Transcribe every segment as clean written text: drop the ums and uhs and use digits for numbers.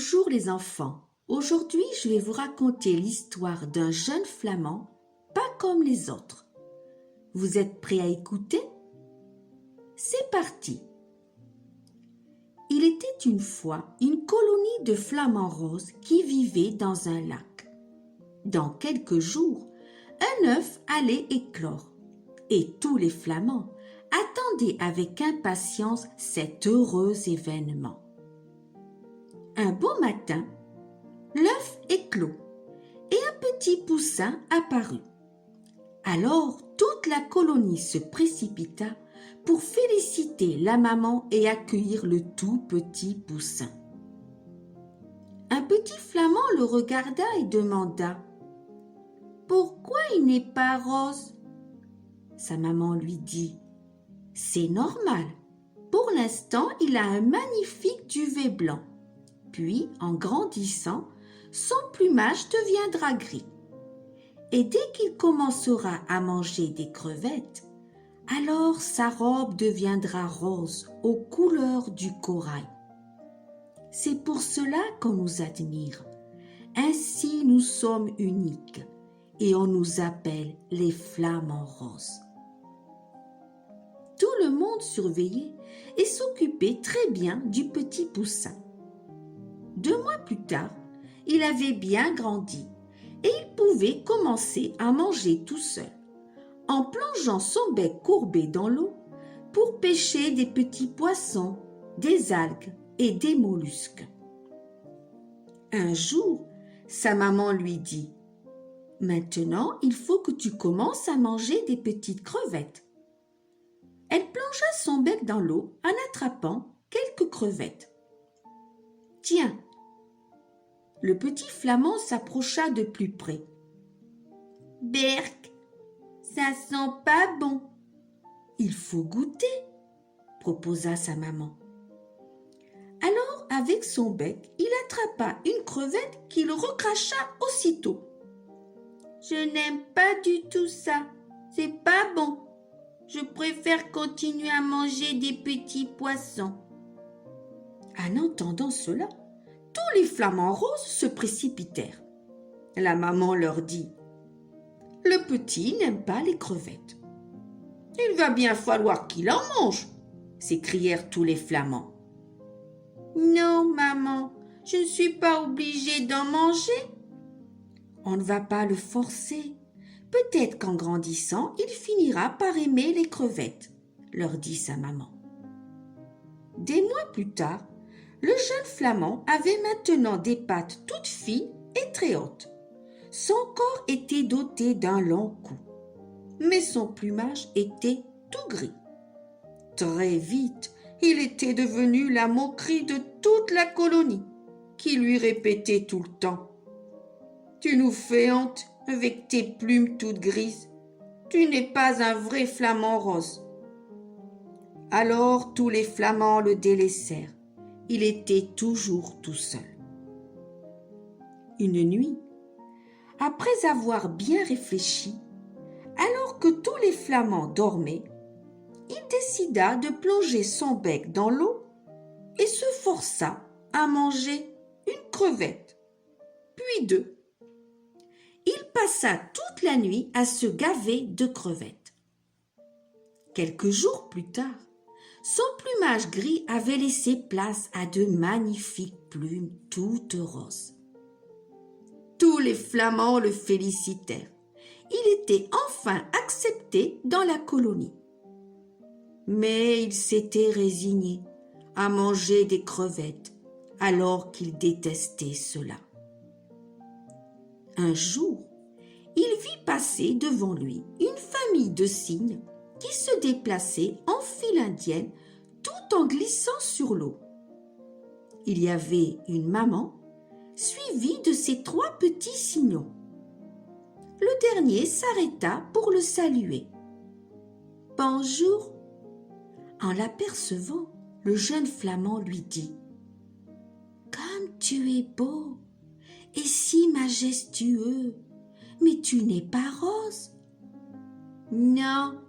Bonjour les enfants. Aujourd'hui, je vais vous raconter l'histoire d'un jeune flamand pas comme les autres. Vous êtes prêts à écouter? C'est parti. Il était une fois une colonie de flamants roses qui vivaient dans un lac. Dans quelques jours, un œuf allait éclore et tous les flamands attendaient avec impatience cet heureux événement. Un beau matin, l'œuf éclot et un petit poussin apparut. Alors toute la colonie se précipita pour féliciter la maman et accueillir le tout petit poussin. Un petit flamand le regarda et demanda « Pourquoi il n'est pas rose ?» Sa maman lui dit « C'est normal, pour l'instant il a un magnifique duvet blanc. Puis, en grandissant, son plumage deviendra gris. Et dès qu'il commencera à manger des crevettes, alors sa robe deviendra rose aux couleurs du corail. C'est pour cela qu'on nous admire. Ainsi nous sommes uniques et on nous appelle les flamants roses. Tout le monde surveillait et s'occupait très bien du petit poussin. 2 mois plus tard, il avait bien grandi et il pouvait commencer à manger tout seul, en plongeant son bec courbé dans l'eau pour pêcher des petits poissons, des algues et des mollusques. Un jour, sa maman lui dit « Maintenant, il faut que tu commences à manger des petites crevettes. » Elle plongea son bec dans l'eau en attrapant quelques crevettes. « Tiens !» Le petit flamand s'approcha de plus près. « Berk, ça sent pas bon. »« Il faut goûter, » proposa sa maman. Alors, avec son bec, il attrapa une crevette qu'il recracha aussitôt. « Je n'aime pas du tout ça, c'est pas bon. Je préfère continuer à manger des petits poissons. » En entendant cela, tous les flamants roses se précipitèrent. La maman leur dit « Le petit n'aime pas les crevettes. »« Il va bien falloir qu'il en mange !» s'écrièrent tous les flamands. « Non, maman, je ne suis pas obligée d'en manger. »« On ne va pas le forcer. Peut-être qu'en grandissant, il finira par aimer les crevettes, » leur dit sa maman. Des mois plus tard, le jeune flamand avait maintenant des pattes toutes fines et très hautes. Son corps était doté d'un long cou, mais son plumage était tout gris. Très vite, il était devenu la moquerie de toute la colonie, qui lui répétait tout le temps « Tu nous fais honte avec tes plumes toutes grises. Tu n'es pas un vrai flamand rose. » Alors tous les flamands le délaissèrent. Il était toujours tout seul. Une nuit, après avoir bien réfléchi, alors que tous les flamands dormaient, il décida de plonger son bec dans l'eau et se força à manger une crevette, puis 2. Il passa toute la nuit à se gaver de crevettes. Quelques jours plus tard, son plumage gris avait laissé place à de magnifiques plumes toutes roses. Tous les flamands le félicitèrent. Il était enfin accepté dans la colonie. Mais il s'était résigné à manger des crevettes alors qu'il détestait cela. Un jour, il vit passer devant lui une famille de cygnes qui se déplaçait en file indienne tout en glissant sur l'eau. Il y avait une maman suivie de ses 3 petits cygnons. Le dernier s'arrêta pour le saluer. « Bonjour !» En l'apercevant, le jeune flamand lui dit « Comme tu es beau et si majestueux, mais tu n'es pas rose. »« Non,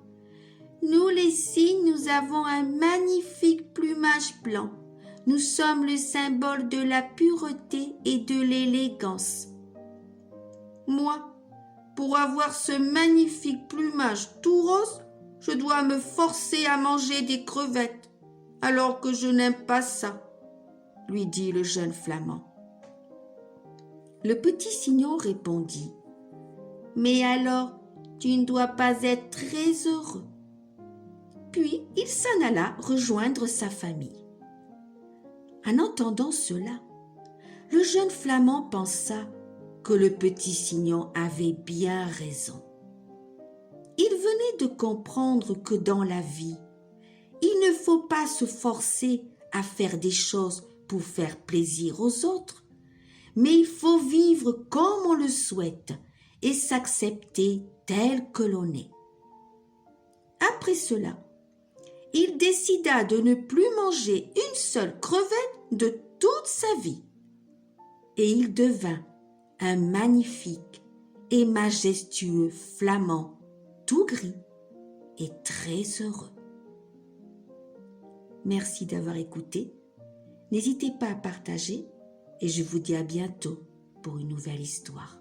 nous les cygnes, nous avons un magnifique plumage blanc. Nous sommes le symbole de la pureté et de l'élégance. Moi, pour avoir ce magnifique plumage tout rose, je dois me forcer à manger des crevettes, alors que je n'aime pas ça, lui dit le jeune flamand. Le petit cignon répondit, « Mais alors, tu ne dois pas être très heureux. » Puis il s'en alla rejoindre sa famille. En entendant cela, le jeune flamand pensa que le petit cignon avait bien raison. Il venait de comprendre que dans la vie, il ne faut pas se forcer à faire des choses pour faire plaisir aux autres, mais il faut vivre comme on le souhaite et s'accepter tel que l'on est. Après cela, il décida de ne plus manger une seule crevette de toute sa vie. Et il devint un magnifique et majestueux flamand tout gris et très heureux. Merci d'avoir écouté. N'hésitez pas à partager et je vous dis à bientôt pour une nouvelle histoire.